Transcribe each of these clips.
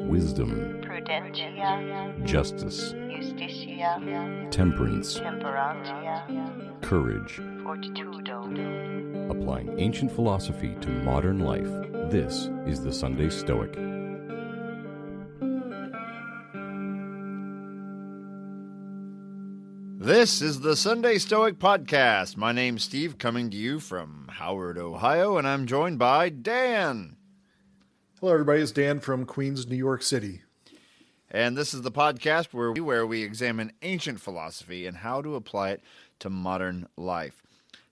wisdom, prudentia, justice, justitia, temperance, temperantia, courage. fortitudo. Applying ancient philosophy to modern life, this is the Sunday Stoic. This is the Sunday Stoic Podcast. My name's Steve, coming to you from Howard, Ohio, and I'm joined by Dan. Hello, everybody. It's Dan from Queens, New York City. And this is the podcast where we examine ancient philosophy and how to apply it to modern life.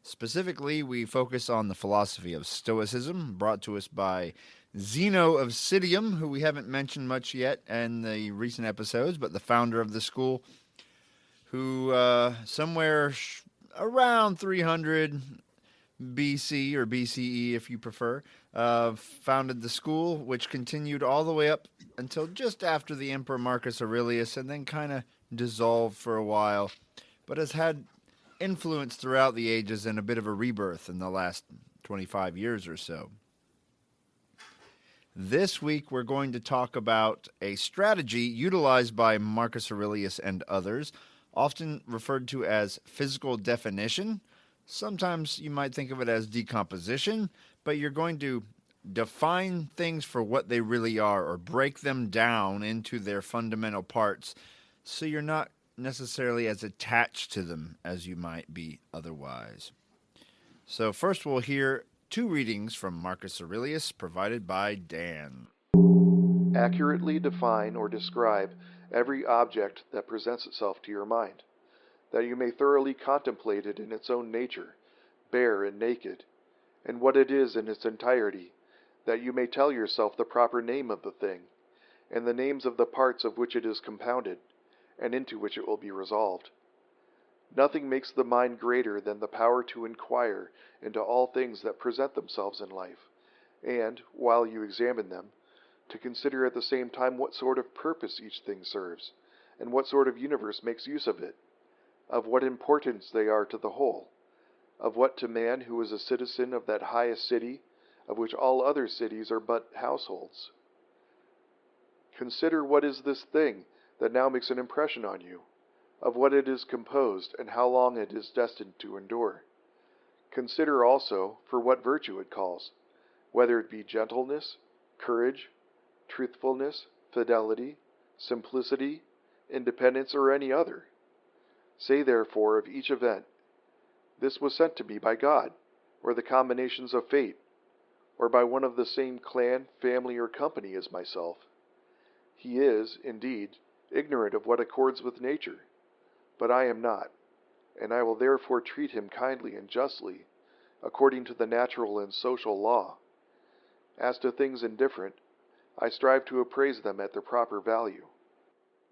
Specifically, we focus on the philosophy of Stoicism, brought to us by Zeno of Citium, who we haven't mentioned much yet in the recent episodes, but the founder of the school, who somewhere around 300 BC or BCE, if you prefer, founded the school, which continued all the way up until just after the Emperor Marcus Aurelius, and then kind of dissolved for a while, but has had influence throughout the ages and a bit of a rebirth in the last 25 years or so. This week, we're going to talk about a strategy utilized by Marcus Aurelius and others, often referred to as physical definition. Sometimes you might think of it as decomposition, but you're going to define things for what they really are or break them down into their fundamental parts so you're not necessarily as attached to them as you might be otherwise. So first we'll hear two readings from Marcus Aurelius provided by Dan. Accurately define or describe every object that presents itself to your mind, that you may thoroughly contemplate it in its own nature, bare and naked, and what it is in its entirety, that you may tell yourself the proper name of the thing, and the names of the parts of which it is compounded, and into which it will be resolved. Nothing makes the mind greater than the power to inquire into all things that present themselves in life, and, while you examine them, to consider at the same time what sort of purpose each thing serves, and what sort of universe makes use of it, of what importance they are to the whole, of what to man who is a citizen of that highest city, of which all other cities are but households. Consider what is this thing that now makes an impression on you, of what it is composed, and how long it is destined to endure. Consider also for what virtue it calls, whether it be gentleness, courage, truthfulness, fidelity, simplicity, independence, or any other. Say therefore of each event, this was sent to me by God, or the combinations of fate, or by one of the same clan, family, or company as myself. He is, indeed, ignorant of what accords with nature, but I am not, and I will therefore treat him kindly and justly, according to the natural and social law. As to things indifferent, I strive to appraise them at their proper value.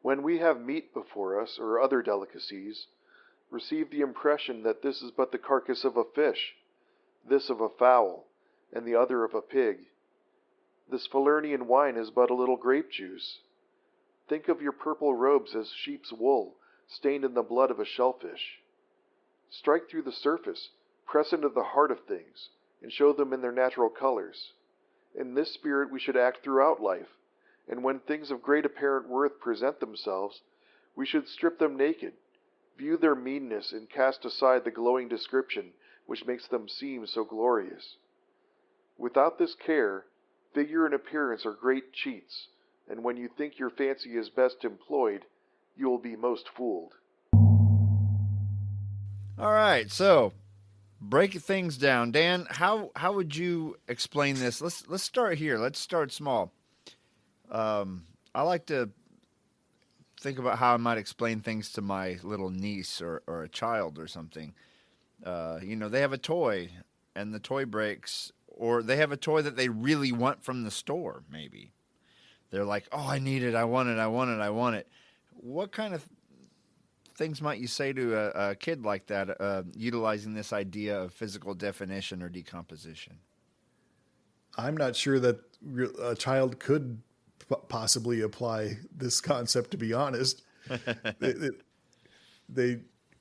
When we have meat before us, or other delicacies, receive the impression that this is but the carcass of a fish, this of a fowl, and the other of a pig. This Falernian wine is but a little grape juice. Think of your purple robes as sheep's wool, stained in the blood of a shellfish. Strike through the surface, press into the heart of things, and show them in their natural colors. In this spirit we should act throughout life, and when things of great apparent worth present themselves, we should strip them naked, view their meanness, and cast aside the glowing description which makes them seem so glorious. Without this care, figure and appearance are great cheats, and when you think your fancy is best employed, you will be most fooled. All right, so break things down. Dan, how would you explain this? Let's start here. Let's start small. I like to think about how I might explain things to my little niece or a child or something. They have a toy and the toy breaks, or they have a toy that they really want from the store, maybe. They're like, oh, I need it, I want it, I want it, I want it. What kind of things might you say to a kid like that, utilizing this idea of physical definition or decomposition? I'm not sure that a child could possibly apply this concept, to be honest. I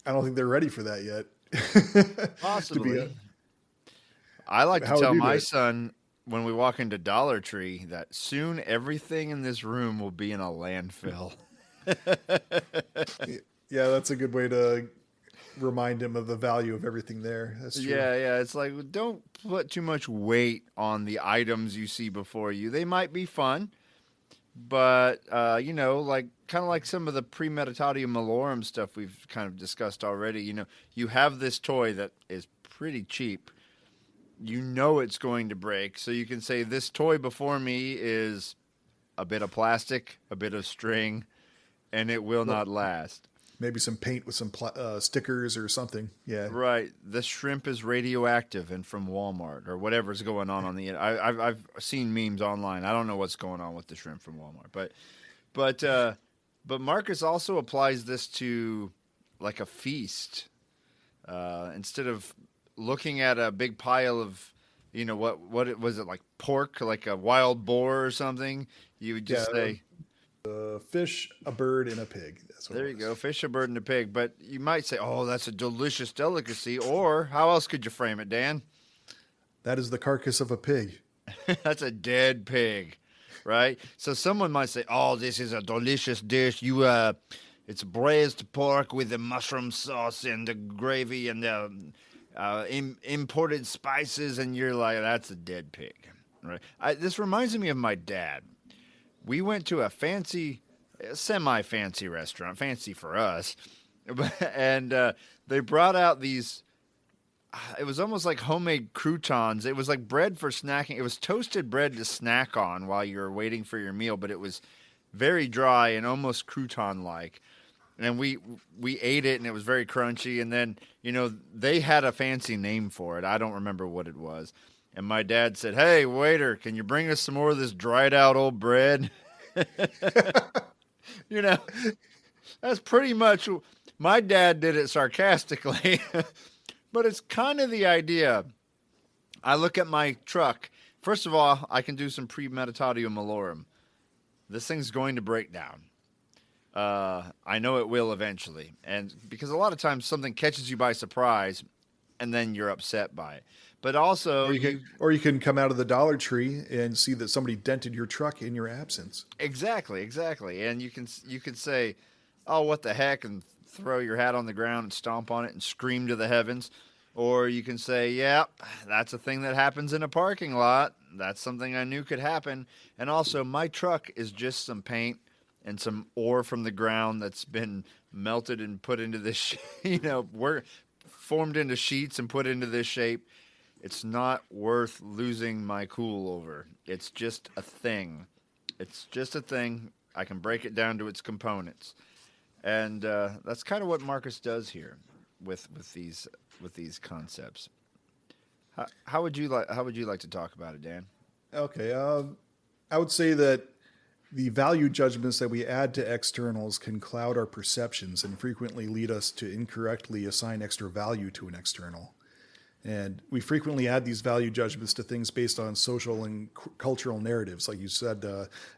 don't think they're ready for that yet. Possibly. I like to tell my son when we walk into Dollar Tree that soon everything in this room will be in a landfill. Yeah, that's a good way to remind him of the value of everything there. That's true. Yeah. It's like, don't put too much weight on the items you see before you. They might be fun, but like kind of like some of the premeditatio malorum stuff we've kind of discussed already. You have this toy that is pretty cheap. You know it's going to break, so you can say this toy before me is a bit of plastic, a bit of string, and it will not last. Maybe some paint with some stickers or something. Yeah. Right. The shrimp is radioactive and from Walmart or whatever's going on the internet. I've seen memes online. I don't know what's going on with the shrimp from Walmart, but Marcus also applies this to like a feast. Instead of looking at a big pile of, what was it, like pork, like a wild boar or something, you would just say, a fish, a bird, and a pig. That's what there it you was. go, fish, a bird, and a pig. But you might say, oh, that's a delicious delicacy. Or how else could you frame it, Dan? That is the carcass of a pig. That's a dead pig, right? So someone might say, oh, this is a delicious dish. It's braised pork with the mushroom sauce and the gravy and the imported spices. And you're like, that's a dead pig, right? This reminds me of my dad. We went to a semi-fancy restaurant, fancy for us, and they brought out these, it was almost like homemade croutons. It was like bread for snacking. It was toasted bread to snack on while you were waiting for your meal, but it was very dry and almost crouton-like. And we ate it, and it was very crunchy, and then, they had a fancy name for it. I don't remember what it was. And my dad said, hey, waiter, can you bring us some more of this dried out old bread? That's pretty much, my dad did it sarcastically, but it's kind of the idea. I look at my truck. First of all, I can do some premeditatio malorum. This thing's going to break down. I know it will eventually. And because a lot of times something catches you by surprise and then you're upset by it. But also, or you can come out of the Dollar Tree and see that somebody dented your truck in your absence. Exactly. And you could say, "Oh, what the heck," and throw your hat on the ground and stomp on it and scream to the heavens. Or you can say, "Yeah, that's a thing that happens in a parking lot. That's something I knew could happen." And also, my truck is just some paint and some ore from the ground that's been melted and put into this, we're formed into sheets and put into this shape. It's not worth losing my cool over. It's just a thing. I can break it down to its components, and that's kind of what Marcus does here with these concepts. How would you like to talk about it, Dan? Okay, I would say that the value judgments that we add to externals can cloud our perceptions and frequently lead us to incorrectly assign extra value to an external. And we frequently add these value judgments to things based on social and cultural narratives, like you said,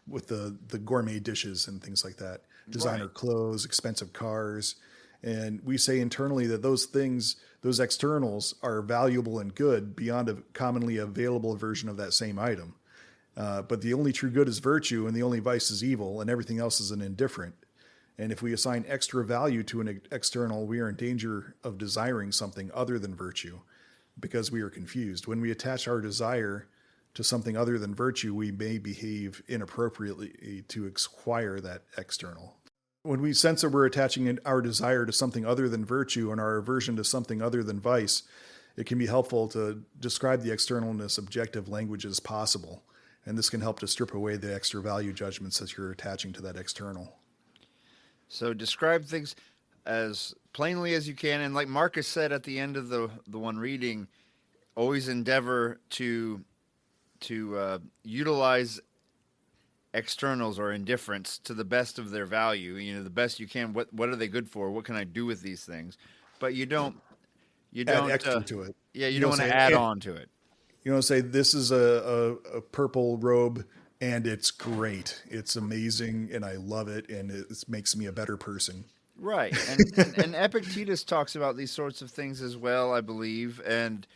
with the gourmet dishes and things like that, designer clothes, expensive cars. And we say internally that those things, those externals, are valuable and good beyond a commonly available version of that same item. But the only true good is virtue, and the only vice is evil, and everything else is an indifferent. And if we assign extra value to an external, we are in danger of desiring something other than virtue, because we are confused. When we attach our desire to something other than virtue, we may behave inappropriately to acquire that external. When we sense that we're attaching our desire to something other than virtue and our aversion to something other than vice, it can be helpful to describe the external in as objective language as possible. And this can help to strip away the extra value judgments that you're attaching to that external. So describe things as plainly as you can. And like Marcus said at the end of the one reading, always endeavor to utilize externals or indifference to the best of their value, the best you can. What are they good for? What can I do with these things? But you don't add extra to it. Yeah, you don't want to add on to it. You don't say, this is a purple robe and it's great. It's amazing and I love it and it makes me a better person. Right. And Epictetus talks about these sorts of things as well, I believe. And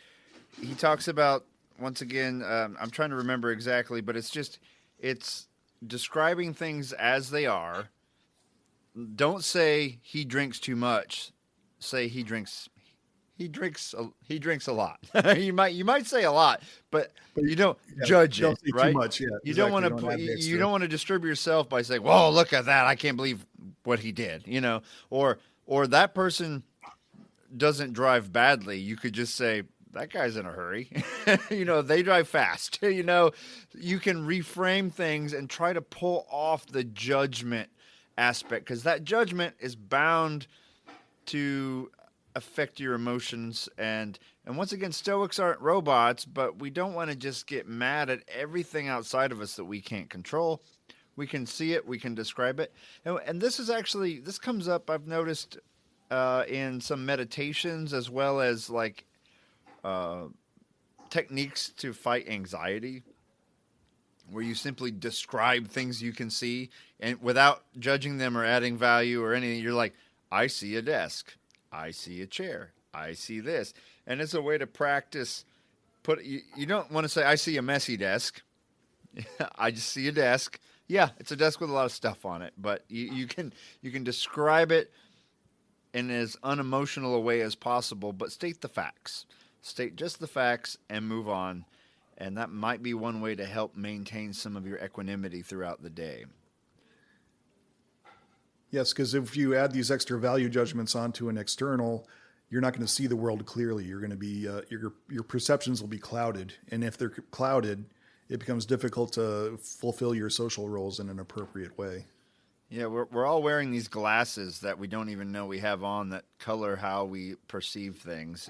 he talks about, once again, I'm trying to remember exactly, but it's describing things as they are. Don't say he drinks too much. Say he drinks a lot. you might say a lot, but you don't judge don't it, say right? too much. Yeah, You exactly. don't want to Don't add the you extra. don't want to disturb yourself by saying, "Whoa, look at that! I can't believe what he did," or that person doesn't drive badly. You could just say that guy's in a hurry. They drive fast. You can reframe things and try to pull off the judgment aspect, because that judgment is bound to affect your emotions. And once again, Stoics aren't robots, but we don't want to just get mad at everything outside of us that we can't control. We can see it, we can describe it. And this comes up, I've noticed, in some meditations, as well as like techniques to fight anxiety, where you simply describe things you can see and without judging them or adding value or anything. You're like, I see a desk, I see a chair, I see this. And it's a way to practice. You don't want to say, I see a messy desk. I just see a desk. Yeah, it's a desk with a lot of stuff on it, but you can describe it in as unemotional a way as possible, but state the facts. State just the facts and move on. And that might be one way to help maintain some of your equanimity throughout the day. Yes, because if you add these extra value judgments onto an external, you're not going to see the world clearly. You're going to be your perceptions will be clouded, and if they're clouded, it becomes difficult to fulfill your social roles in an appropriate way. Yeah, we're all wearing these glasses that we don't even know we have on that color how we perceive things.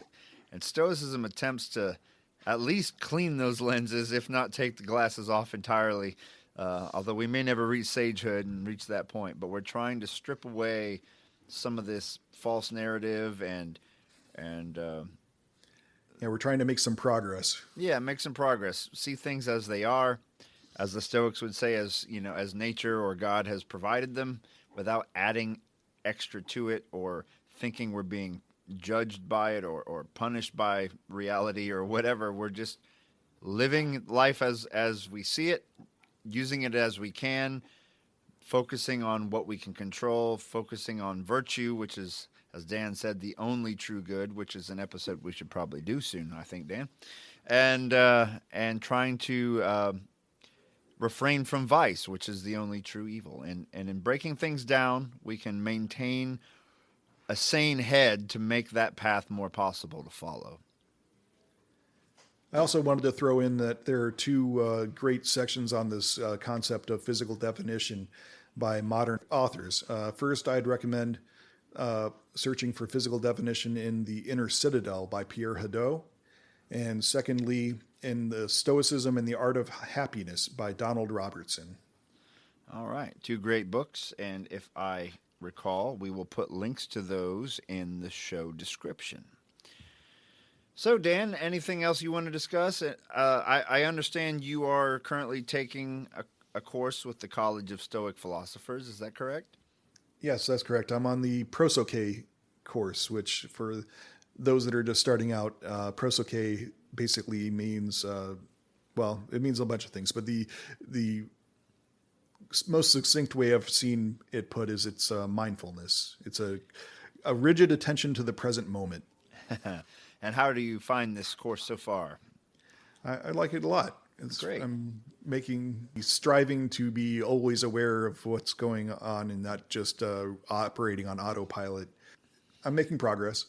And Stoicism attempts to at least clean those lenses, if not take the glasses off entirely, although we may never reach sagehood and reach that point. But we're trying to strip away some of this false narrative and Yeah, we're trying to make some progress. yeah, make some progress. See things as they are, as the Stoics would say, as nature or God has provided them, without adding extra to it or thinking we're being judged by it or punished by reality or whatever. We're just living life as we see it, using it as we can, focusing on what we can control, focusing on virtue, which is, as Dan said, the only true good, which is an episode we should probably do soon, I think, Dan, and trying to refrain from vice, which is the only true evil. And in breaking things down, we can maintain a sane head to make that path more possible to follow. I also wanted to throw in that there are two great sections on this concept of physical definition by modern authors. First, I'd recommend searching for physical definition in The Inner Citadel by Pierre Hadot. And secondly, in The Stoicism and the Art of Happiness by Donald Robertson. All right. Two great books. And if I recall, we will put links to those in the show description. So, Dan, anything else you want to discuss? I understand you are currently taking a course with the College of Stoic Philosophers. Is that correct? Yes, that's correct. I'm on the Prosoke course, which for those that are just starting out, Prosoke basically means, it means a bunch of things, but the most succinct way I've seen it put is it's mindfulness. It's a rigid attention to the present moment. And how do you find this course so far? I like it a lot. It's great. I'm striving to be always aware of what's going on and not just operating on autopilot. I'm making progress.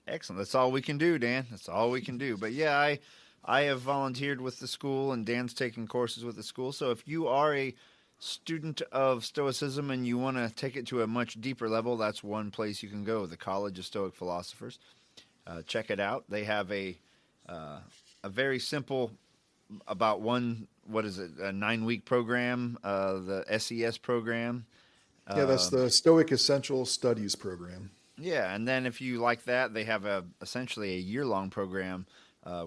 Excellent. That's all we can do, Dan. That's all we can do. But yeah, I have volunteered with the school, and Dan's taking courses with the school. So if you are a student of Stoicism and you want to take it to a much deeper level, that's one place you can go, the College of Stoic Philosophers. Check it out. They have a very simple, about a 9-week program, the SES program. Yeah, that's the Stoic Essential Studies program. Yeah, and then if you like that, they have essentially a year-long program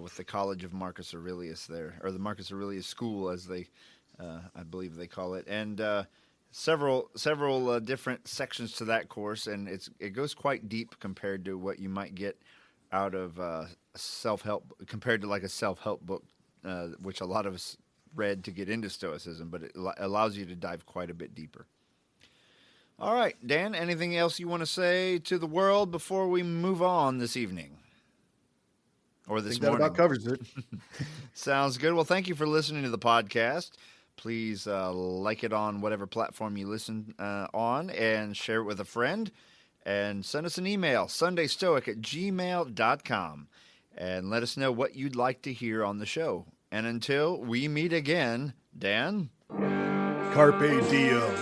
with the College of Marcus Aurelius there, or the Marcus Aurelius School, as I believe they call it, and several different sections to that course, and it goes quite deep compared to what you might get out of self-help compared to like a self-help book, which a lot of us read to get into Stoicism, but it allows you to dive quite a bit deeper. All right, Dan, anything else you want to say to the world before we move on this evening? Or this morning? That about covers it. Sounds good. Well, thank you for listening to the podcast. Please like it on whatever platform you listen on, and share it with a friend. And send us an email, sundaystoic@gmail.com, and let us know what you'd like to hear on the show. And until we meet again, Dan? Carpe diem.